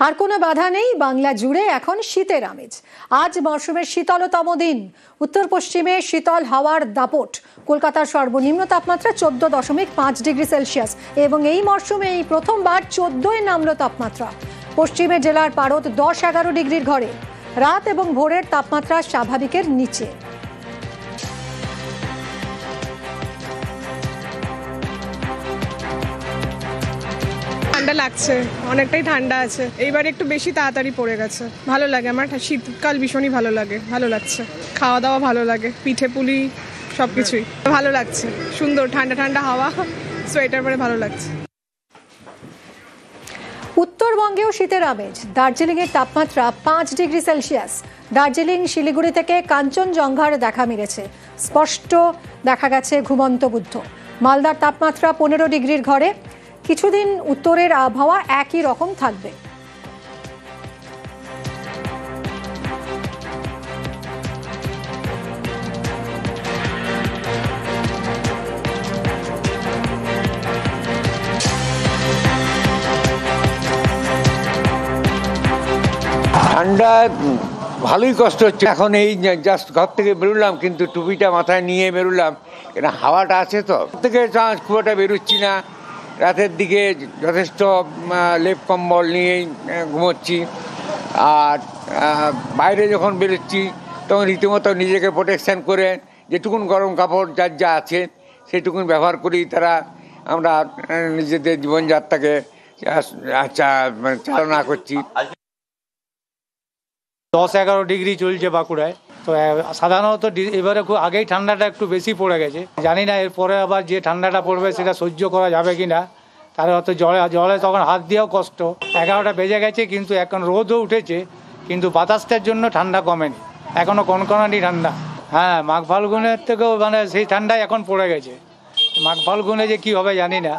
আর কোনো বাধা নেই, বাংলা জুড়ে এখন শীতের আমেজ। আজ মরশুমের শীতলতম দিন। উত্তর পশ্চিমে শীতল হাওয়ার দাপট। কলকাতার সর্বনিম্ন তাপমাত্রা 14.5 ডিগ্রি সেলসিয়াস এবং এই মরশুমে এই প্রথমবার 14 নামলো তাপমাত্রা। পশ্চিমে জেলার পারদ 10-11 ডিগ্রির ঘরে। রাত এবং ভোরের তাপমাত্রা স্বাভাবিকের নিচে। ঠান্ডা লাগছে, অনেকটাই ঠান্ডা আছে। এইবার একটু বেশি তাড়াতাড়ি পড়ে গেছে। ভালো লাগে, আমার শীতকাল ভীষণই ভালো লাগে, ভালো লাগছে। খাওয়া দাওয়া ভালো লাগে, পিঠে পুলি সবকিছুই ভালো লাগছে। সুন্দর ঠান্ডা ঠান্ডা হাওয়া, সোয়েটার পরে ভালো লাগছে। উত্তরবঙ্গেও শীতের আমেজ। দার্জিলিংয়ের তাপমাত্রা 5 ডিগ্রি সেলসিয়াস। দার্জিলিং, শিলিগুড়ি থেকে কাঞ্চনজঙ্ঘার দেখা মিলেছে। স্পষ্ট দেখা গেছে ঘুমন্ত বুদ্ধ। মালদার তাপমাত্রা 15 ডিগ্রির ঘরে। কিছুদিন উত্তরের আবহাওয়া একই রকম থাকবে। ঠান্ডা ভালোই কষ্ট হচ্ছে। এখন এই জাস্ট ঘর থেকে বেরোলাম, কিন্তু টুপিটা মাথায় নিয়ে বেরোলাম, এটা হাওয়াটা আছে তো থেকে খুব একটা বেরোচ্ছি না। রাতের দিকে যথেষ্ট লেপ কম্বল নিয়েই ঘুমোচ্ছি। আর বাইরে যখন বেরোচ্ছি তখন রীতিমতো নিজেকে প্রোটেকশান করে যেটুকুন গরম কাপড় যার যা আছে সেটুকুন ব্যবহার করি। আমরা নিজেদের জীবনযাত্রাকে চালনা করছি। 10-11 ডিগ্রি চলছে বাঁকুড়ায়। তো সাধারণত এবারে খুব আগেই ঠান্ডাটা একটু বেশি পড়ে গেছে। জানি না এরপরে আবার যে ঠান্ডাটা পড়বে সেটা সহ্য করা যাবে কি না। তাহলে হয়তো জলে তখন হাত দিয়েও কষ্ট। 11টা বেজে গেছে, কিন্তু এখন রোদও উঠেছে, কিন্তু বাতাসটার জন্য ঠান্ডা কমেনি, এখনও কনকনানি ঠান্ডা। হ্যাঁ, মাঘ ফাল্গুনের থেকেও সেই ঠান্ডাই এখন পড়ে গেছে। মাঘ ফাল্গুনে যে কী হবে জানি না।